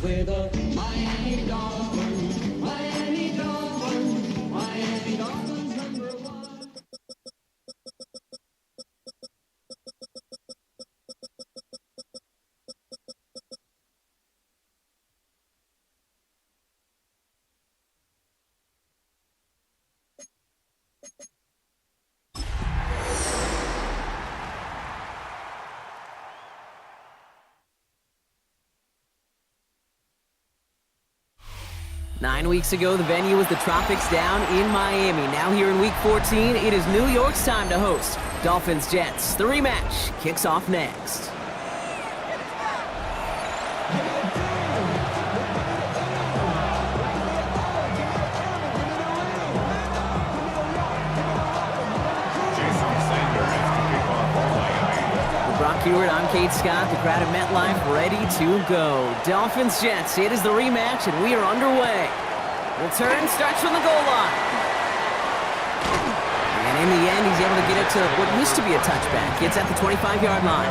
With a Miami Dolphins, Miami Dolphins, Miami Dolphins #1. Nine weeks ago, the venue was the Tropics down in Miami. Now here in Week 14, it is New York's time to host. Dolphins-Jets, the rematch, kicks off next. I'm Kate Scott, the crowd at MetLife ready to go. Dolphins-Jets, it is the rematch, and we are underway. Return starts from the goal line. And in the end, he's able to get it to what used to be a touchback. It's at the 25-yard line.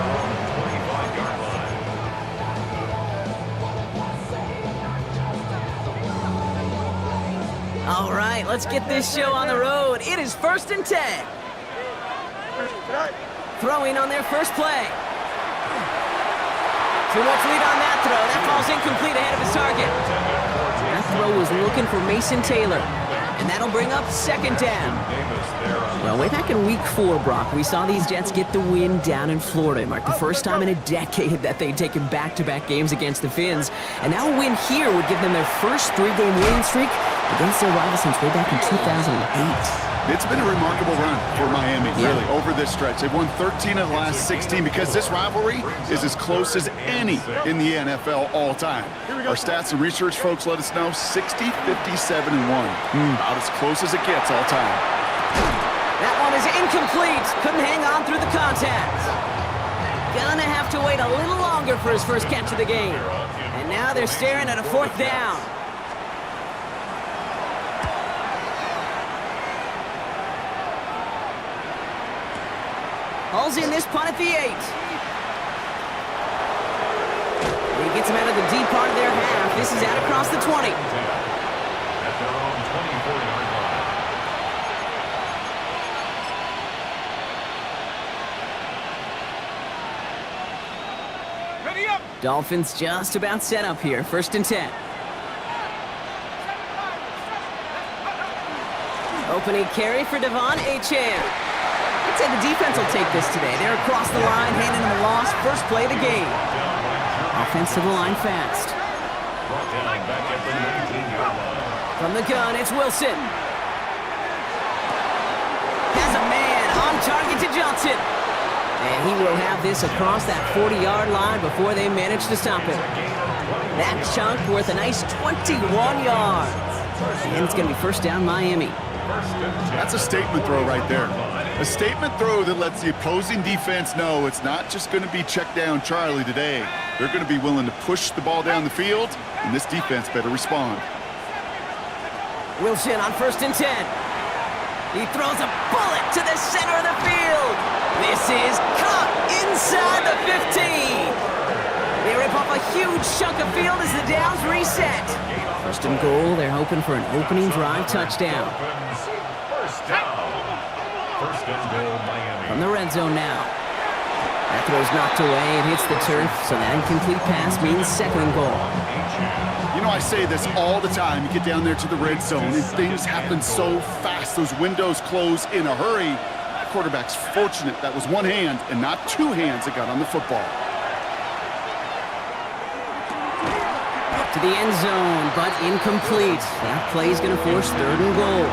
All right, let's get this show on the road. It is 1st and 10. Throwing on their first play. Too much lead on that throw. That falls incomplete ahead of his target. That throw was looking for Mason Taylor. And that'll bring up 2nd down. Well, way back in Week 4, Brock, we saw these Jets get the win down in Florida. It marked the first time in a decade that they'd taken back-to-back games against the Finns. And now a win here would give them their first 3-game winning streak against their rivals since way back in 2008. It's been a remarkable run for Miami, really, over this stretch. They've won 13 of the last 16 because this rivalry is as close as any in the NFL all time. Our stats and research folks let us know 60, 57, and 1. About as close as it gets all time. That one is incomplete. Couldn't hang on through the contact. Gonna have to wait a little longer for his first catch of the game. And now they're staring at a 4th down. Hauls in this punt at the 8. He gets him out of the deep part of their half. This is out across the 20. At their own 24-yard line. Ready up! Dolphins just about set up here. 1st and 10. Opening carry for Devon Achane. I'd say the defense will take this today. They're across the line, handing them a loss. First play of the game. Offense to the line fast. From the gun, it's Wilson. Has a man on target to Johnson. And he will have this across that 40-yard line before they manage to stop it. That chunk worth a nice 21 yards. And it's going to be 1st down Miami. That's a statement throw right there. A statement throw that lets the opposing defense know it's not just going to be check down Charlie today. They're going to be willing to push the ball down the field, and this defense better respond. Wilson on 1st and 10. He throws a bullet to the center of the field. This is caught inside the 15. They rip off a huge chunk of field as the downs reset. 1st and goal, they're hoping for an opening drive touchdown. From the red zone now. That throw's knocked away. It hits the turf, so that incomplete pass means 2nd and goal. You know, I say this all the time. You get down there to the red zone, and things happen so fast. Those windows close in a hurry. The quarterback's fortunate that was one hand and not 2 hands that got on the football. To the end zone, but incomplete. That play's going to force 3rd and goal.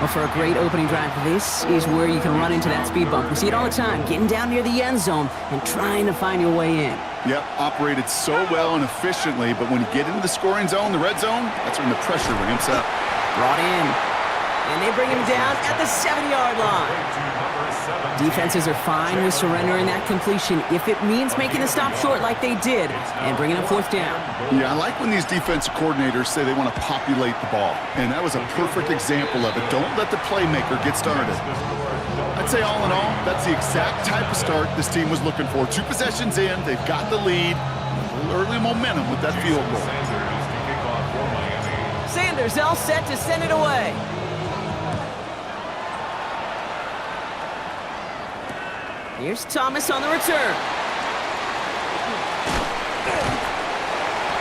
Well, for a great opening drive, this is where you can run into that speed bump. We see it all the time, getting down near the end zone and trying to find your way in. Yep, operated so well and efficiently, but when you get into the scoring zone, the red zone, that's when the pressure ramps up. Brought in, and they bring him down at the 7-yard line. Defenses are fine with surrendering that completion if it means making the stop short like they did and bringing up fourth down. Yeah, I like when these defensive coordinators say they want to populate the ball, and that was a perfect example of it. Don't let the playmaker get started. I'd say all in all, that's the exact type of start this team was looking for. 2 possessions in, they've got the lead, a little early momentum with that field goal. Sanders all set to send it away. Here's Thomas on the return.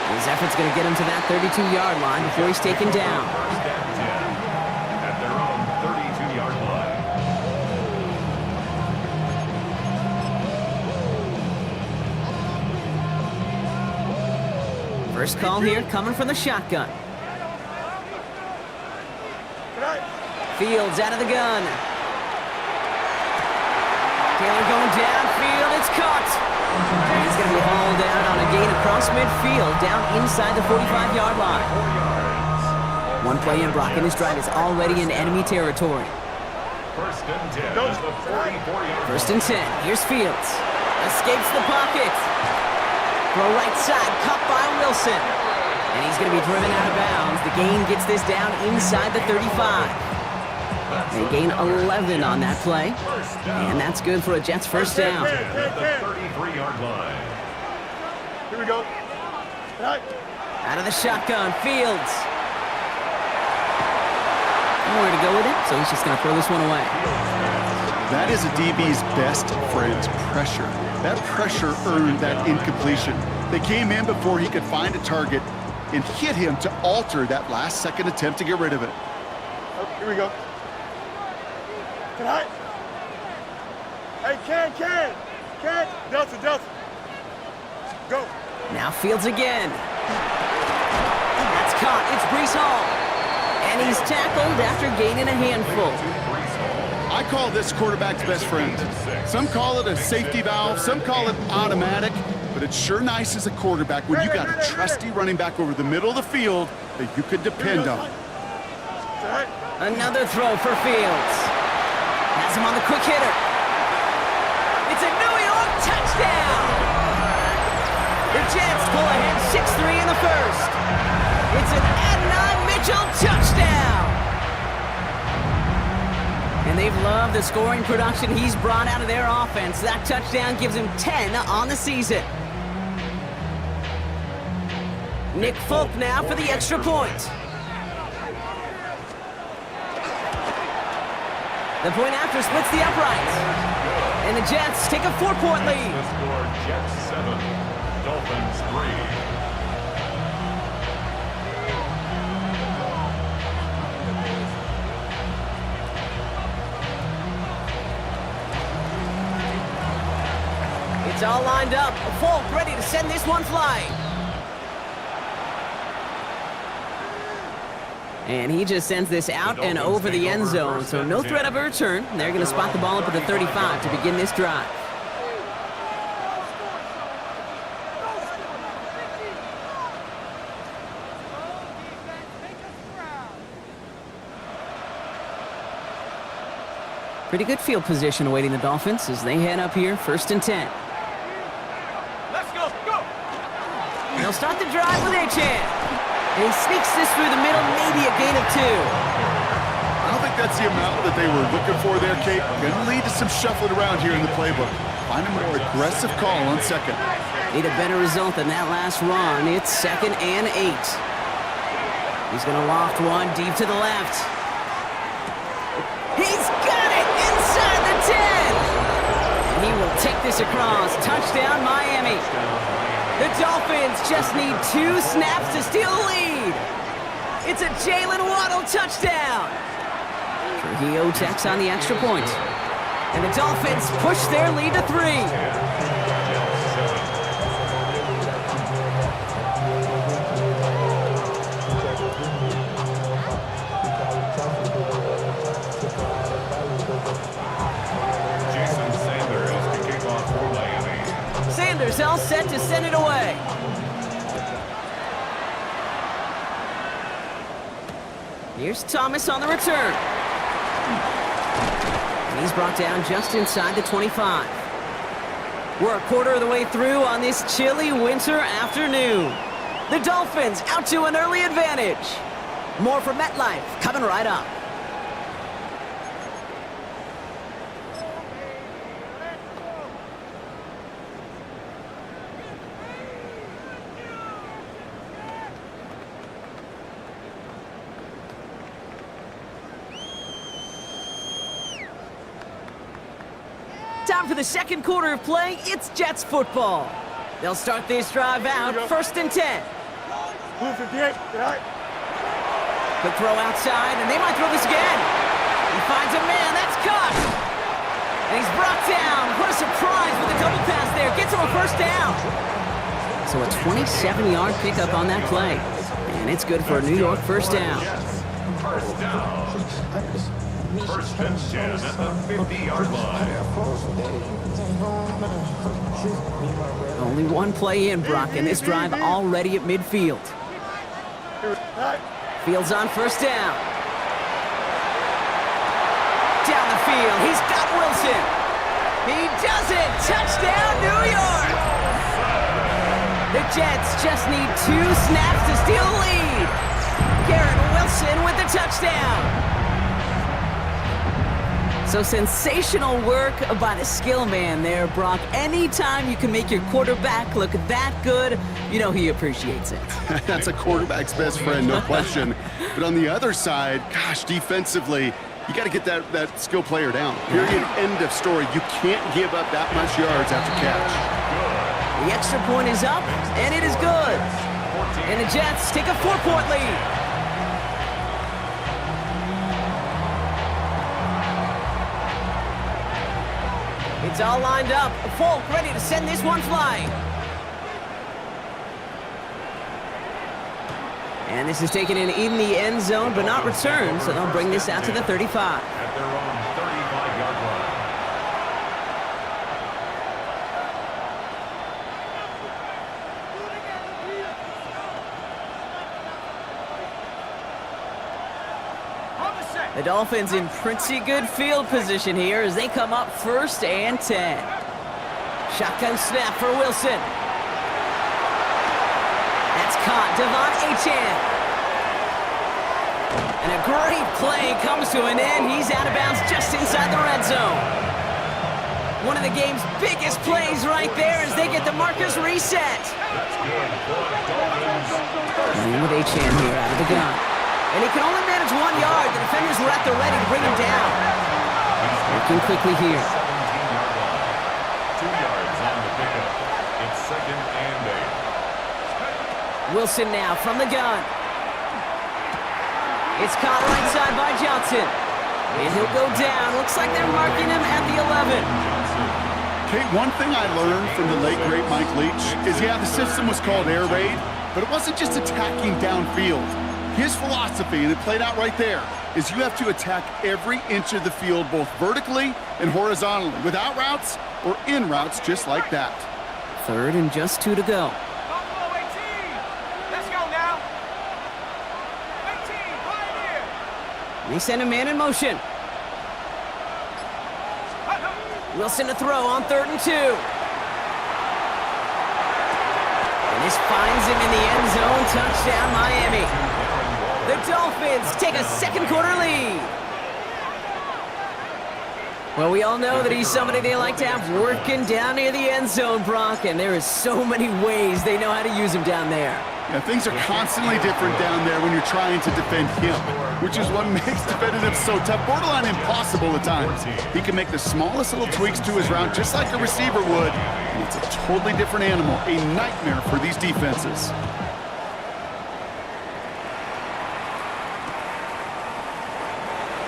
His effort's going to get him to that 32-yard line before he's taken down. At their own 32-yard line. First call here coming from the shotgun. Fields out of the gun. Taylor going downfield, it's caught. He's going to be hauled down on a gain across midfield, down inside the 45-yard line. One play in, Brock, and this drive is already in enemy territory. First and 10. First and 10, here's Fields. Escapes the pocket. Throw right side, caught by Wilson. And he's going to be driven out of bounds. The gain gets this down inside the 35. They gain 11 on that play, and that's good for a Jets first down. At the 33-yard line. Here we go. Out of the shotgun, Fields. Nowhere to go with it, so he's just going to throw this one away. That is a DB's best friend's pressure. That pressure earned that incompletion. They came in before he could find a target and hit him to alter that last-second attempt to get rid of it. Here we go. Hey, Ken. Delta. Go. Now Fields again. That's caught. It's Breece Hall. And he's tackled after gaining a handful. I call this quarterback's best friend. Some call it a safety valve, some call it automatic, but it's sure nice as a quarterback when you got a trusty running back over the middle of the field that you could depend on. Another throw for Fields. Has him on the quick hitter. It's a New York touchdown! The Jets pull ahead 6-3 in the first. It's an Adonai Mitchell touchdown! And they've loved the scoring production he's brought out of their offense. That touchdown gives him 10 on the season. Nick Folk now for the extra point. The point after splits the uprights. And the Jets take a 4-point lead. The score, Jets 7, Dolphins 3. It's all lined up. Folk ready to send this one flying. And he just sends this out and over the end zone, so no threat of a return. They're going to spot the ball up at the 35 to begin this drive. Pretty good field position awaiting the Dolphins as they head up here, first and 10. Let's go. They'll start the drive with Achane. And he sneaks this through the middle, maybe a gain of 2. I don't think that's the amount that they were looking for there, Kate. Going to lead to some shuffling around here in the playbook. Find a more aggressive call on second. Need a better result than that last run. It's 2nd and 8. He's going to loft one deep to the left. He's got it inside the 10. And he will take this across. Touchdown, Miami. The Dolphins just need 2 snaps to steal the lead. It's a Jalen Waddle touchdown. Trujillo checks on the extra point. And the Dolphins push their lead to 3. Sanders all set to send it away. Here's Thomas on the return. And He's brought down just inside the 25. We're a quarter of the way through on this chilly winter afternoon. The Dolphins out to an early advantage. More from MetLife coming right up. Time for the second quarter of play. It's Jets football. They'll start this drive out, 1st and 10. Move 58. Right. Quick throw outside, and they might throw this again. He finds a man. That's caught. And he's brought down. What a surprise with a double pass there. Gets him a 1st down. So a 27-yard pickup on that play. And it's good for a New York 1st down. First down. 1st and 10 at the 50-yard line. Only one play in, Brock, and this drive already at midfield. Fields on 1st down. Down the field, he's got Wilson. He does it! Touchdown, New York! The Jets just need 2 snaps to steal the lead. Garrett Wilson with the touchdown. So sensational work by the skill man there, Brock. Anytime you can make your quarterback look that good, you know he appreciates it. That's a quarterback's best friend, no question. But on the other side, gosh, defensively, you got to get that skill player down. Period, end of story. You can't give up that much yards after catch. The extra point is up, and it is good. And the Jets take a 4-point lead. It's all lined up. Folk ready to send this one flying. And this is taken in the end zone, but not returned, so they'll bring this out to the 35. At their own 35-yard line. The Dolphins in pretty good field position here as they come up 1st and 10. Shotgun snap for Wilson. That's caught. Devon Achane. And a great play comes to an end. He's out of bounds just inside the red zone. One of the game's biggest plays right there as they get the markers reset. And with Achane here out of the gun. And he can only manage 1 yard. The defenders were at the ready to bring him down. Working quickly here. 17-yard line. 2 yards on the pickup. It's 2nd and 8. Wilson now from the gun. It's caught right side by Johnson. And he'll go down. Looks like they're marking him at the 11. Kate, one thing I learned from the late, great Mike Leach is, the system was called air raid, but it wasn't just attacking downfield. His philosophy, and it played out right there, is you have to attack every inch of the field, both vertically and horizontally, without routes or in routes just like that. 3rd and just 2 to go. Buffalo 18. Let's go now. 18, Pioneer. They send a man in motion. Wilson to throw on 3rd and 2. And this finds him in the end zone. Touchdown, Miami. The Dolphins take a second quarter lead. Well, we all know that he's somebody they like to have working down near the end zone, Brock, and there is so many ways they know how to use him down there. Yeah, things are constantly different down there when you're trying to defend him, which is what makes defending him so tough, borderline impossible at times. He can make the smallest little tweaks to his route just like a receiver would, and it's a totally different animal, a nightmare for these defenses.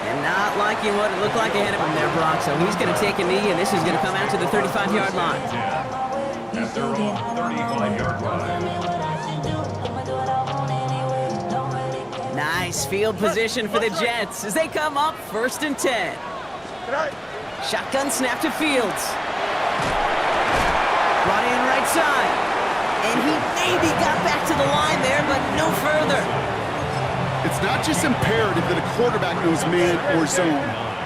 And not liking what it looked like ahead of him there, Brock, so he's going to take a knee, and this is going to come out to the 35-yard line. At their own 35-yard line. Nice field position for the Jets as they come up 1st and 10. Shotgun snap to Fields. Brought in right side. And he maybe got back to the line there, but no further. It's not just imperative that a quarterback knows man or zone.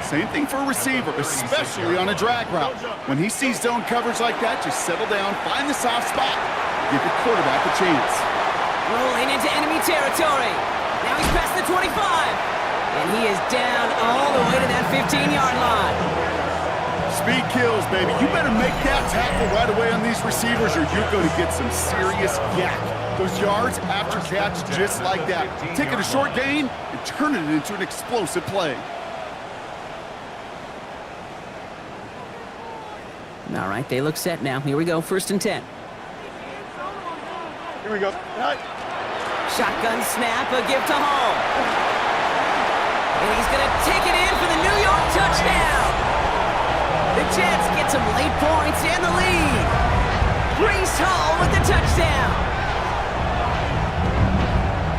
Same thing for a receiver, especially on a drag route. When he sees zone coverage like that, just settle down, find the soft spot, give your quarterback a chance. Rolling into enemy territory. Now he's past the 25. And he is down all the way to that 15-yard line. Speed kills, baby. You better make that tackle right away on these receivers or you're going to get some serious yak. Those yards after catch just like that. Taking a short gain and turning it into an explosive play. All right, they look set now. Here we go, 1st and 10. Here we go. Shotgun snap, a give to Hall. And he's going to take it in for the New York touchdown. The Jets get some late points and the lead. Breece Hall with the touchdown.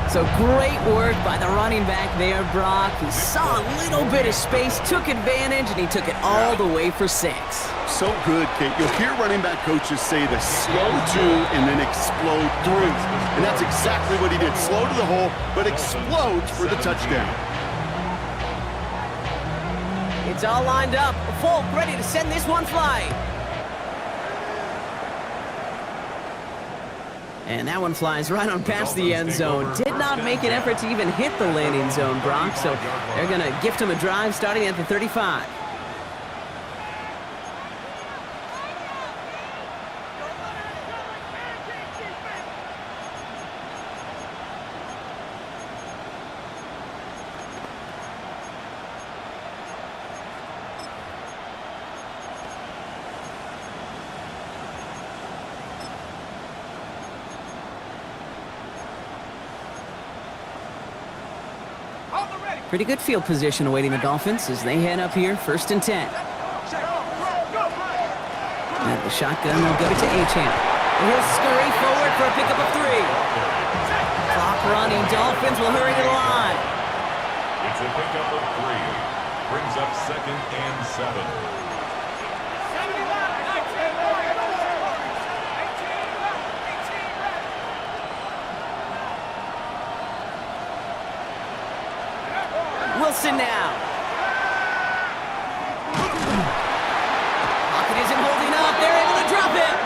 So great work by the running back there, Brock. He saw a little bit of space, took advantage, and he took it all the way for 6. So good, Kate. You'll hear running back coaches say the slow to and then explode through. And that's exactly what he did. Slow to the hole, but explodes for the touchdown. It's all lined up. Folk ready to send this one flying. And that one flies right on past the end zone. Did not make an effort to even hit the landing zone, Brock. So they're going to gift him a drive starting at the 35. Pretty good field position awaiting the Dolphins as they head up here, 1st and 10. And the shotgun will go to Achane. He'll scurry forward for a pickup of 3. Clock running, Dolphins will hurry to the line. It's a pickup of 3. Brings up 2nd and 7. Wilson now. Pocket isn't holding up. They're able to drop it.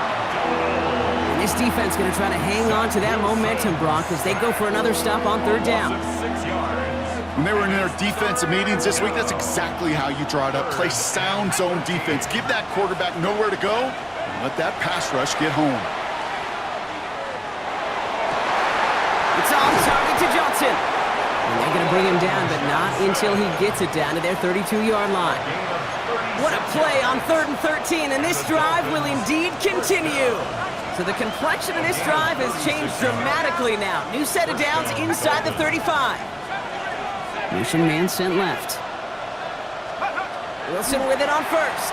And this defense going to try to hang on to that momentum, Brock, as they go for another stop on 3rd down. 6 yards. When they were in their defensive meetings this week, that's exactly how you draw it up. Play sound zone defense. Give that quarterback nowhere to go and let that pass rush get home. It's on target to Johnson. And they're going to bring him down, but not until he gets it down to their 32-yard line. What a play on 3rd and 13, and this drive will indeed continue. So the complexion of this drive has changed dramatically now. New set of downs inside the 35. Motion man sent left. Wilson with it on 1st.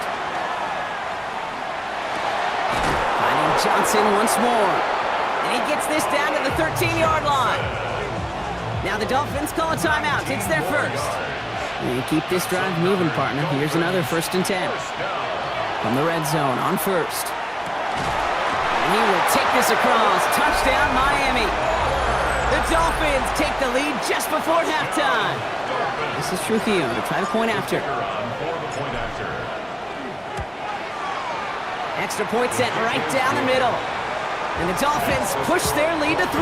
Finding Johnson once more. And he gets this down to the 13-yard line. Now the Dolphins call a timeout. It's their 1st. And keep this drive moving, partner. Here's another 1st and 10. From the red zone on 1st. And he will take this across. Touchdown, Miami. The Dolphins take the lead just before halftime. This is Trujillo to try the point after. Extra point set right down the middle. And the Dolphins push their lead to 3.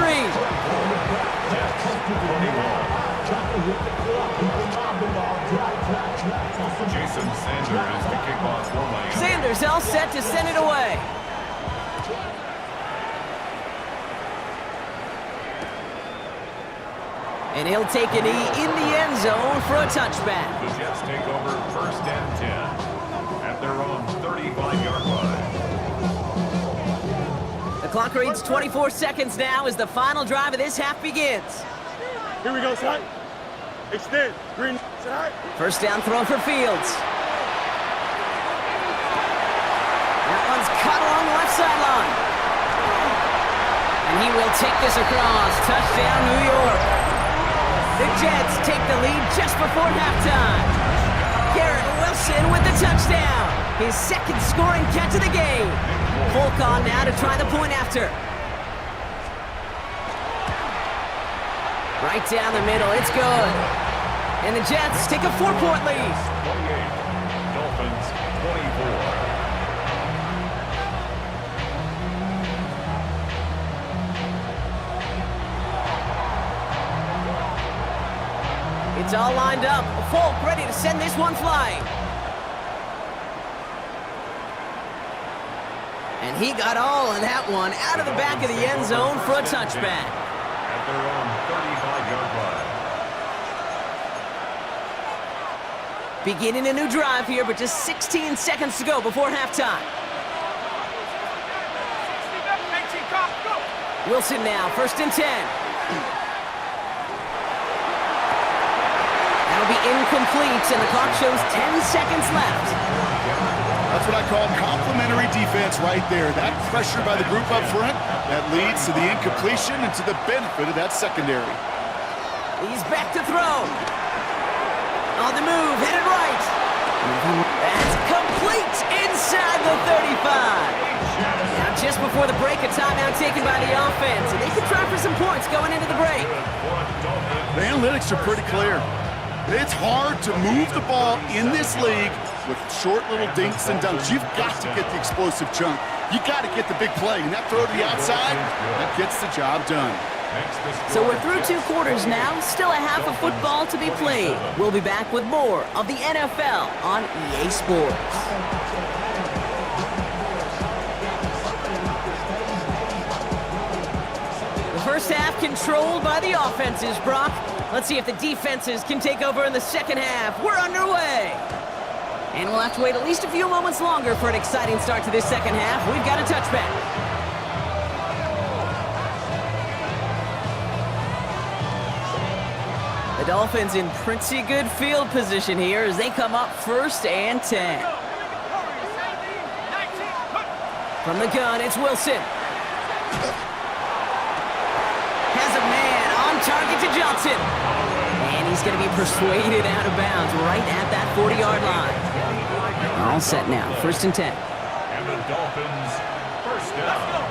Jason Sanders to kick off for Miami. Sanders all set to send it away. And he'll take a knee in the end zone for a touchback. The Jets take over 1st and 10 at their own 35-yard line. The clock reads 24 seconds now as the final drive of this half begins. Here we go, son. Extend. Green. Side. 1st down throw for Fields. That one's cut along the left sideline. And he will take this across. Touchdown, New York. The Jets take the lead just before halftime. Garrett Wilson with the touchdown. His 2nd scoring catch of the game. Folk on now to try the point after. Right down the middle, it's good. And the Jets take a 4-point lead. 28. Dolphins 24. It's all lined up. Folk ready to send this one flying. And he got all of that one out of the back of the end zone for a touchback. At their own 35-yard line. Beginning a new drive here, but just 16 seconds to go before halftime. Wilson now, 1st and 10. That'll be incomplete, and the clock shows 10 seconds left. That's what I call complimentary defense right there. That pressure by the group up front, that leads to the incompletion and to the benefit of that secondary. He's back to throw. On the move, headed right. That's complete inside the 35. Now just before the break, a timeout taken by the offense. And they can try for some points going into the break. The analytics are pretty clear. It's hard to move the ball in this league with short little dinks and dunks. You've got to get the explosive chunk. You got to get the big play. And that throw to the outside, that gets the job done. So we're through 2 quarters now. Still a half of football to be played. We'll be back with more of the NFL on EA Sports. The first half controlled by the offenses, Brock. Let's see if the defenses can take over in the second half. We're underway. And we'll have to wait at least a few moments longer for an exciting start to this second half. We've got a touchback. The Dolphins in pretty good field position here as they come up 1st and 10. From the gun, it's Wilson. Has a man on target to Johnson. And he's going to be persuaded out of bounds right at that 40-yard line. All set now, 1st and 10. And the Dolphins, 1st down.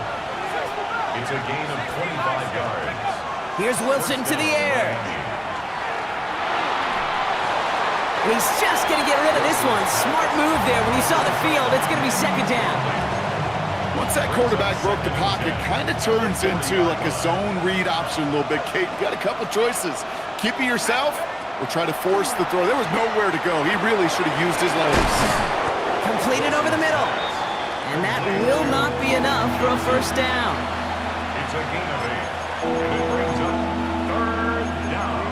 It's a gain of 25 yards. Here's Wilson to the air. He's just going to get rid of this one. Smart move there. When you saw the field, it's going to be 2nd down. Once that quarterback broke the pocket, kind of turns into like a zone read option a little bit. Kate, you got a couple choices. Keep it yourself or try to force the throw. There was nowhere to go. He really should have used his legs. Completed over the middle. And that will not be enough for a 1st down. It's a gain of 8. And it brings up 3rd down.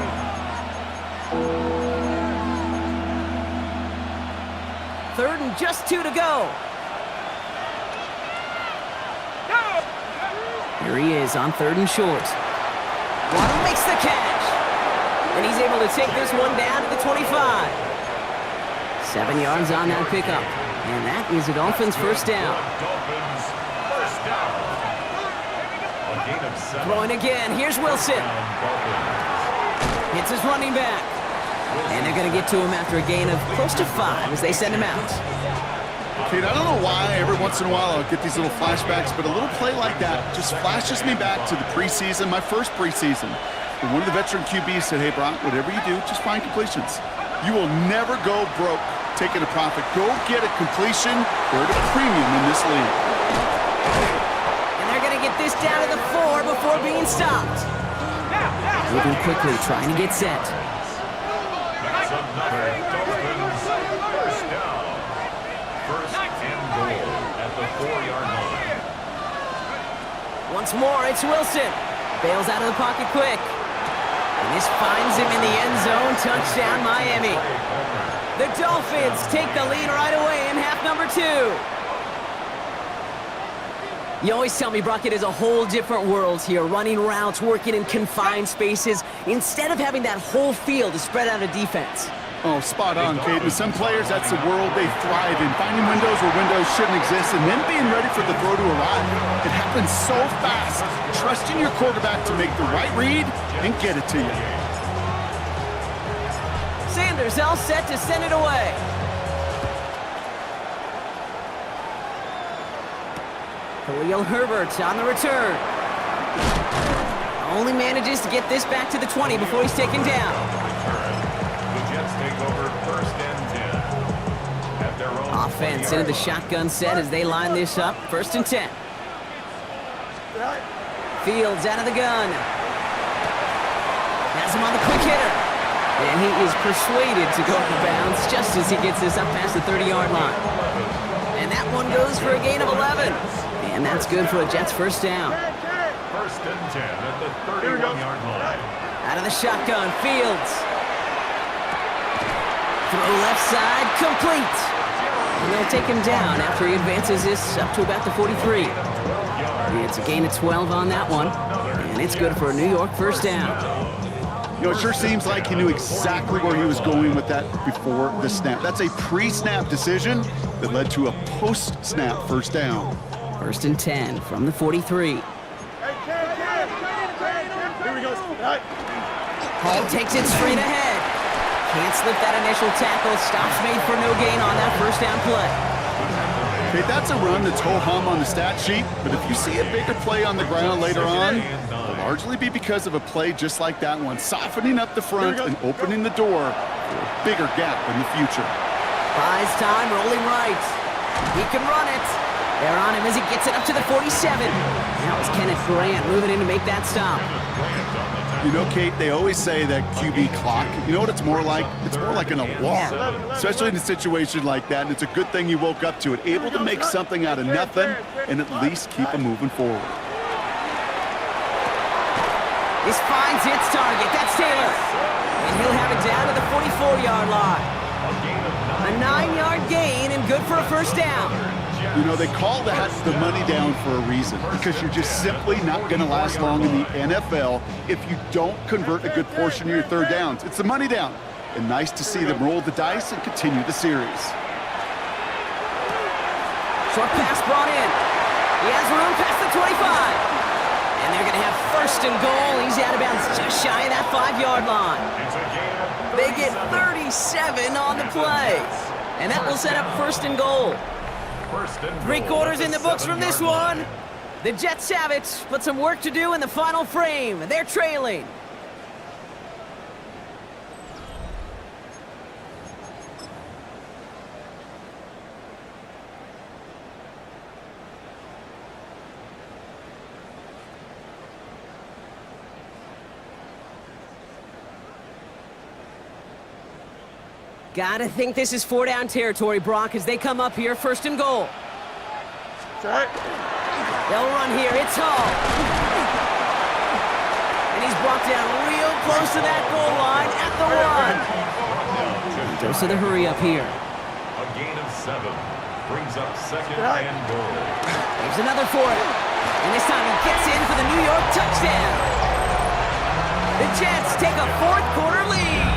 3rd and just 2 to go. Here he is on 3rd and short. Waddle makes the catch. And he's able to take this one down to the 25. 7 yards on that pickup. And that is the Dolphins' 1st down. Dolphins, 1st down. A gain of 7. Throwing again. Here's Wilson. Hits his running back. And they're going to get to him after a gain of close to 5 as they send him out. Kate, I don't know why every once in a while I'll get these little flashbacks, but a little play like that just flashes me back to the preseason, my first preseason. And one of the veteran QBs said, hey, Brock, whatever you do, just find completions. You will never go broke taking a profit. Go get a completion or at a premium in this league. And they're going to get this down to the 4 before being stopped. Moving quickly, trying to get set. That's another Dolphins 1st down. 1st and goal at the 4-yard line. Once more, it's Wilson. Bails out of the pocket quick. And this finds him in the end zone. Touchdown, Miami. The Dolphins take the lead right away in half number 2. You always tell me, Brock, it is a whole different world here. Running routes, working in confined spaces, instead of having that whole field to spread out a defense. Oh, spot on, Kate. With some players, that's the world they thrive in. Finding windows where windows shouldn't exist and then being ready for the throw to arrive. It happens so fast. Trusting your quarterback to make the right read and get it to you. Sanders all set to send it away. Khalil Herbert on the return. Only manages to get this back to the 20 before he's taken down. over 1st and 10. At their own Offense into the shotgun set as they line this up. 1st and 10. Fields out of the gun. Has him on the quick hitter. And he is persuaded to go for bounds just as he gets this up past the 30-yard line. And that one goes for a gain of 11. And that's good for a Jets 1st down. 1st and 10 at the 31-yard line. Out of the shotgun, Fields. Throw left side, complete. And they'll take him down after he advances this up to about the 43. It's a gain of 12 on that one. And it's good for a New York 1st down. You know, it sure seems like he knew exactly where he was going with that before the snap. That's a pre-snap decision that led to a post-snap 1st down. 1st and 10 from the 43. Hall takes it straight ahead. Can't slip that initial tackle. Stops made for no gain on that 1st down play. Okay, that's a run that's ho-hum on the stat sheet, but if you see a bigger play on the ground later on, it'll largely be because of a play just like that one, softening up the front and opening the door for a bigger gap in the future. Buys time, rolling right. He can run it. They're on him as he gets it up to the 47. That was Kenneth Grant moving in to make that stop. You know, Kate, they always say that QB clock, you know what it's more like? It's more like an alarm, especially in a situation like that, and it's a good thing you woke up to it, able to make something out of nothing and at least keep them moving forward. This finds its target. That's Taylor. And he'll have it down to the 44-yard line. A 9-yard gain and good for a 1st down. You know, they call that the money down for a reason, because you're just simply not going to last long in the NFL if you don't convert a good portion of your 3rd downs. It's the money down. And nice to see them roll the dice and continue the series. Short pass brought in. He has room past the 25. And they're going to have 1st and goal. He's out of bounds just shy of that 5-yard line. They get 37 on the play. And that will set up 1st and goal. 3 quarters in the books from this one. The Jets have it, but some work to do in the final frame. They're trailing. Gotta think this is 4-down territory, Brock, as they come up here, 1st and goal. They'll run here. It's Hall. And he's brought down real close to that goal line at the 1. Goes to the hurry up here. A gain of 7 brings up 2nd and goal. Here's another for him. And this time he gets in for the New York touchdown. The Jets take a 4th quarter lead.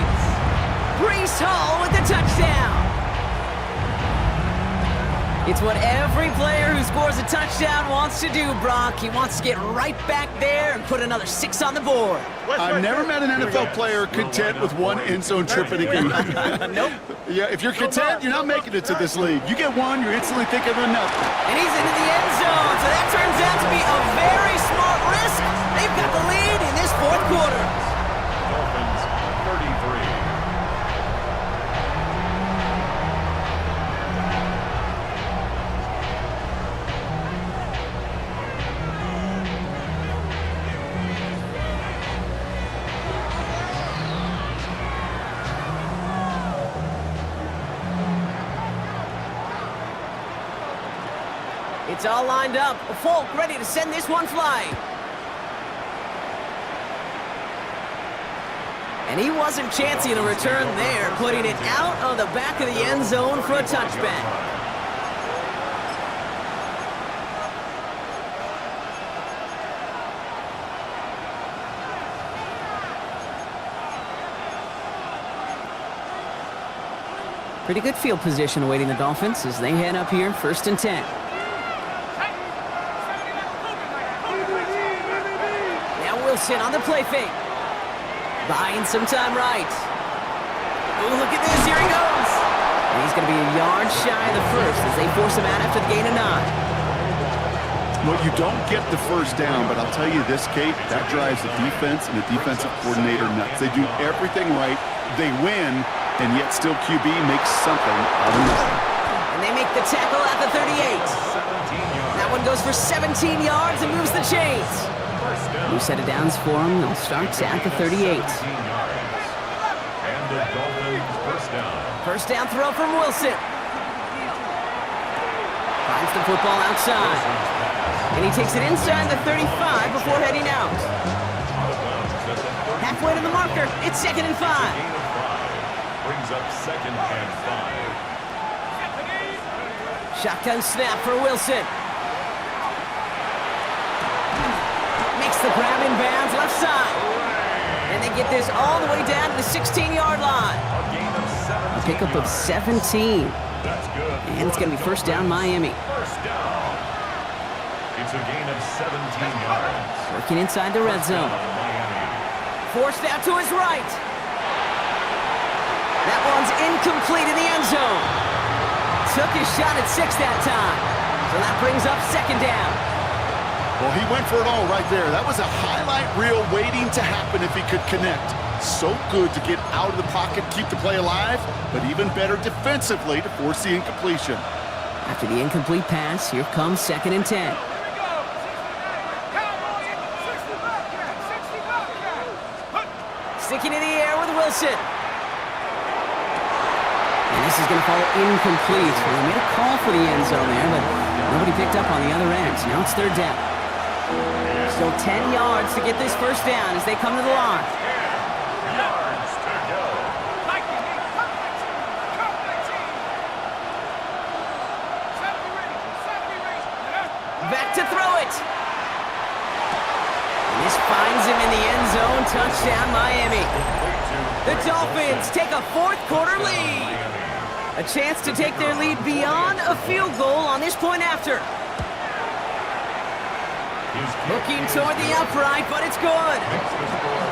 Breece Hall with the touchdown. It's what every player who scores a touchdown wants to do, Brock. He wants to get right back there and put another 6 on the board. I've never met an NFL player content with one end zone trip in a game. Nope. Yeah, if you're content, you're not making it to this league. You get one, you're instantly thinking of another. And he's into the end zone, so that turns out to be a very smart risk. They've got the lead in this 4th quarter. Dolphins 33. It's all lined up. Folk ready to send this one flying. And he wasn't chancing a return there, putting it out of the back of the end zone for a touchback. Pretty good field position awaiting the Dolphins as they head up here, 1st and 10. Wilson on the play fake. Buying some time right. Oh, look at this. Here he goes. And he's going to be a yard shy of the 1st as they force him out after the gain of 9. Well, you don't get the 1st down, but I'll tell you this, Kate, that drives the defense and the defensive coordinator nuts. They do everything right. They win, And yet still QB makes something out of nothing. And they make the tackle at the 38. 17 yards. That one goes for 17 yards and moves the chains. First down. New set of downs for them. They'll start at the 38. 17 yards. And the Dolphins first down. First down throw from Wilson. Finds the football outside. And he takes it inside the 35 before heading out. Halfway to the marker. It's 2nd and 5. Gain of 5. Brings up 2nd and 5. Shotgun snap for Wilson. Makes the grab in bounds left side. And they get this all the way down to the 16-yard line. A gain of 17. A pickup of 17. That's good. And it's going to be first down Miami. First down. It's a gain of 17 yards. Working inside the red zone. Miami. Forced out to his right. That one's incomplete in the end zone. Took his shot at 6 that time. So that brings up 2nd down. Well, he went for it all right there. That was a highlight reel waiting to happen if he could connect. So good to get out of the pocket, keep the play alive, but even better defensively to force the incompletion. After the incomplete pass, here comes 2nd and 10. Sticking in the air with Wilson. And this is going to fall incomplete. Well, they made a call for the end zone there, but nobody picked up on the other end. So now it's 3rd down. Still 10 yards to get this first down as they come to the line. Yards to go. Back to throw it. And this finds him in the end zone. Touchdown, Miami. The Dolphins take a 4th quarter lead. A chance to take their lead beyond a field goal on this point after. Looking toward the upright, but it's good.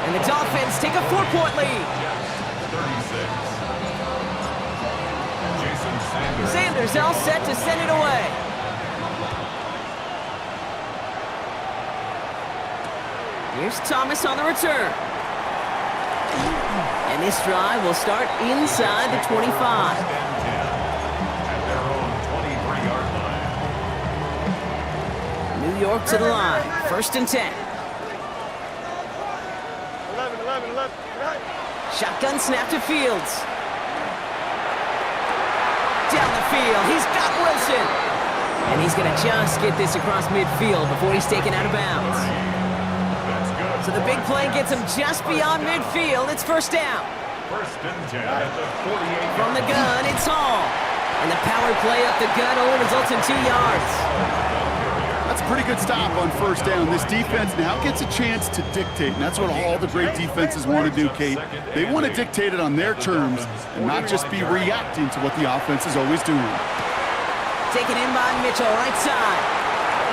And the Dolphins take a 4-point lead. 36. Jason Sanders. Sanders all set to send it away. Here's Thomas on the return. And this drive will start inside the 25. At their own 23-yard line. New York to the line. 1st and 10. 11. Shotgun snap to Fields. Down the field. He's got Wilson. And he's going to just get this across midfield before he's taken out of bounds. So the big play gets him just beyond midfield. It's first down. 1st and 10 at the 48. From the gun, it's Hall. And the power play up the gun only results in 2 yards. That's a pretty good stop on first down. This defense now gets a chance to dictate, and that's what all the great defenses want to do, Kate. They want to dictate it on their terms and not just be reacting to what the offense is always doing. Taken in by Mitchell, right side.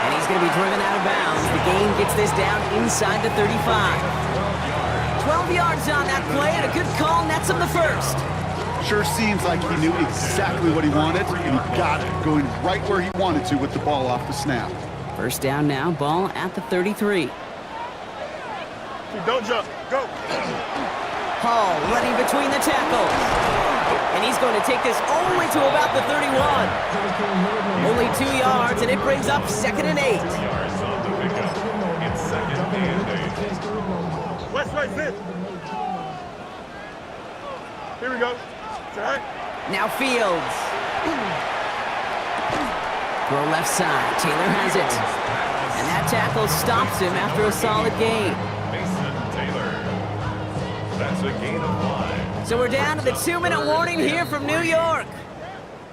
And he's going to be driven out of bounds. The gain gets this down inside the 35. 12 yards on that play, and a good call nets him the first. Sure seems like he knew exactly what he wanted, and he got it, going right where he wanted to with the ball off the snap. First down now, ball at the 33. Don't jump. Go. Hall running between the tackles. And he's going to take this only to about the 31. Only 2 yards, and it brings up 2nd and 8. Yards on the pickup. It's 2nd and 8. West right, sit. Here we go. It's all right. Now Fields. Throw left side. Taylor has it. And that tackle stops him after a solid gain. Mason Taylor. That's a gain of 5. So we're down to the 2-minute warning here from New York.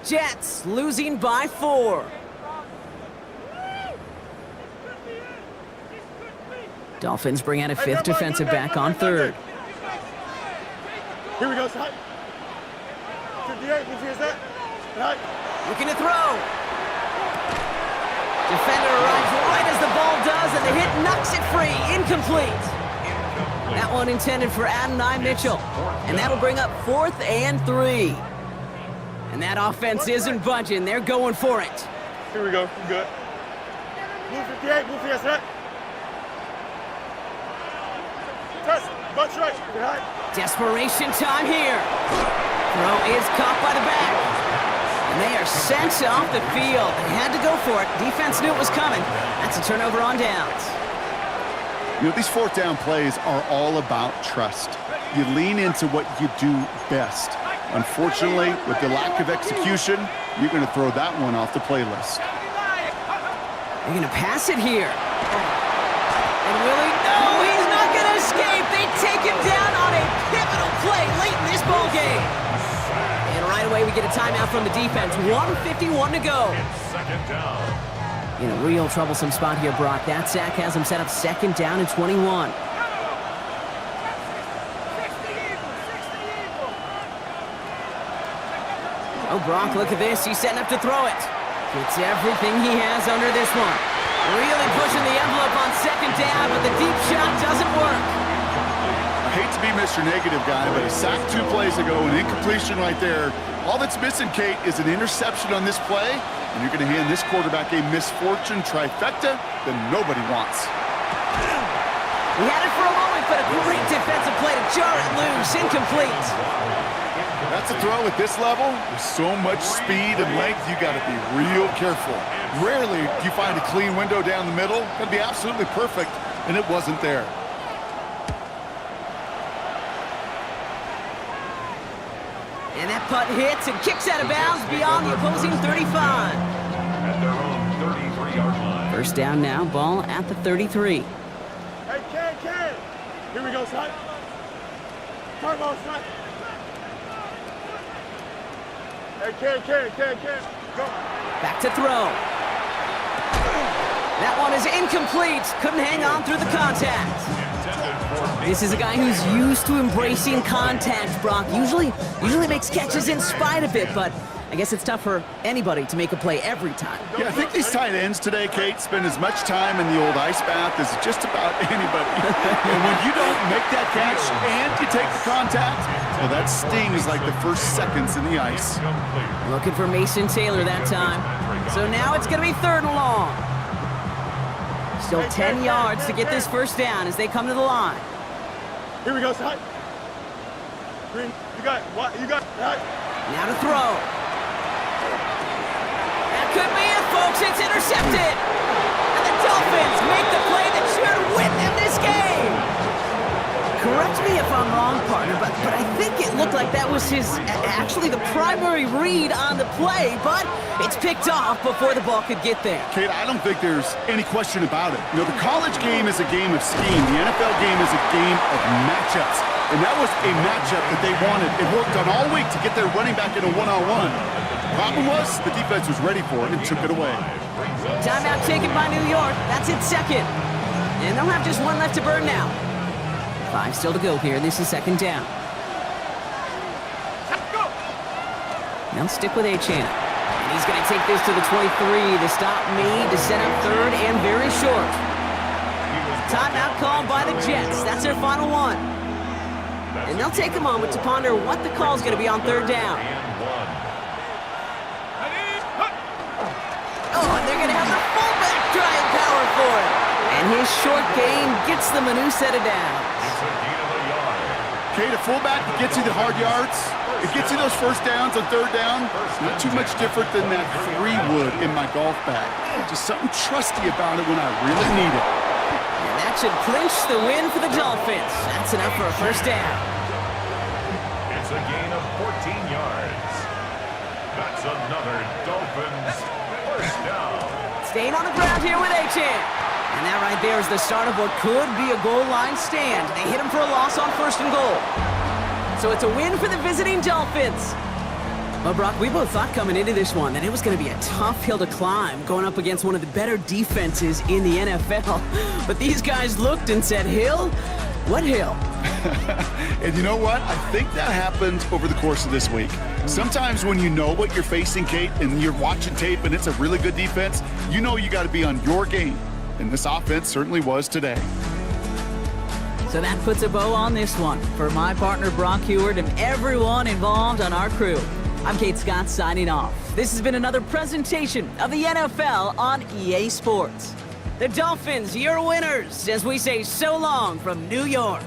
Jets losing by 4. Dolphins bring out a 5th defensive back on 3rd. Here we go, side. 58, you see that? Right. Looking to throw. Defender arrives right as the ball does, and the hit knocks it free. Incomplete. That one intended for Adonai Mitchell. And that'll bring up 4th and 3. And that offense isn't budging. They're going for it. Here we go. Good. Move 58, move 58, set. Test. Butt right. Get high. Desperation time here. Throw is caught by the back. And they are sent off the field. They had to go for it. Defense knew it was coming. That's a turnover on downs. You know, these fourth down plays are all about trust. You lean into what you do best. Unfortunately, with the lack of execution, you're going to throw that one off the playlist. They're going to pass it here. And Willie, no, he's not going to escape. They take him down on a pivotal play late in this ball game. And right away, we get a timeout from the defense. 1:51 to go. Second down. In a real troublesome spot here, Brock. That sack has him set up second down and 21. Oh, Brock, look at this. He's setting up to throw it. Gets everything he has under this one. Really pushing the envelope on second down, but the deep shot doesn't work. I hate to be Mr. Negative guy, but he sacked 2 plays ago, an incompletion right there. All that's missing, Kate, is an interception on this play, and you're going to hand this quarterback a misfortune trifecta that nobody wants. He had it for a moment, but a great defensive play to jar it loose. Incomplete. That's a throw at this level. With so much speed and length, you got to be real careful. Rarely do you find a clean window down the middle. That'd be absolutely perfect, and it wasn't there. And that putt hits and kicks out of bounds beyond the opposing 35. At their own 33-yard line. First down now, ball at the 33. Hey, Ken. Here we go, son. Turbo, son. Hey, Ken. Go. Back to throw. That one is incomplete. Couldn't hang on through the contact. This is a guy who's used to embracing contact, Brock. Usually makes catches in spite of it, but I guess it's tough for anybody to make a play every time. Yeah, I think these tight ends today, Kate, spend as much time in the old ice bath as just about anybody. And when you don't make that catch and you take the contact, well, that stings like the first seconds in the ice. Looking for Mason Taylor that time. So now it's going to be third and long. Still 10 yards to get this first down as they come to the line. Here we go, son. Green, you got it. What? You got it. Now to throw. That could be it, folks. It's intercepted. And the Dolphins make the play that should win them this game. Correct me if I'm wrong, partner, but I think it looked like that was actually the primary read on the play, but it's picked off before the ball could get there. Kate, I don't think there's any question about it. You know, the college game is a game of scheme. The NFL game is a game of matchups. And that was a matchup that they wanted. It worked on all week to get their running back in a one-on-one. Problem was, the defense was ready for it and took it away. Timeout taken by New York. That's its second. And they'll have just one left to burn now. 5 still to go here. This is second down. They'll stick with Achane. And he's going to take this to the 23. The stop made to set up third and very short. Timeout called by the Jets. That's their final one. And they'll take a moment to ponder what the call is going to be on third down. Oh, and they're going to have the fullback trying power for it. And his short gain gets them a new set of downs. Kate, a fullback that gets you the hard yards. It gets you those first downs on third down. Not too much different than that 3 wood in my golf bag. Just something trusty about it when I really need it. And that should clinch the win for the Dolphins. That's enough for a first down. It's a gain of 14 yards. That's another Dolphins first down. Staying on the ground here with Achane. And that right there is the start of what could be a goal line stand. They hit him for a loss on first and goal. So it's a win for the visiting Dolphins. Well, Brock, we both thought coming into this one that it was going to be a tough hill to climb going up against one of the better defenses in the NFL. But these guys looked and said, hill? What hill? And you know what? I think that happened over the course of this week. Sometimes when you know what you're facing, Kate, and you're watching tape and it's a really good defense, you know you got to be on your game. And this offense certainly was today. So that puts a bow on this one. For my partner, Brock Heward, and everyone involved on our crew, I'm Kate Scott signing off. This has been another presentation of the NFL on EA Sports. The Dolphins, your winners, as we say so long from New York.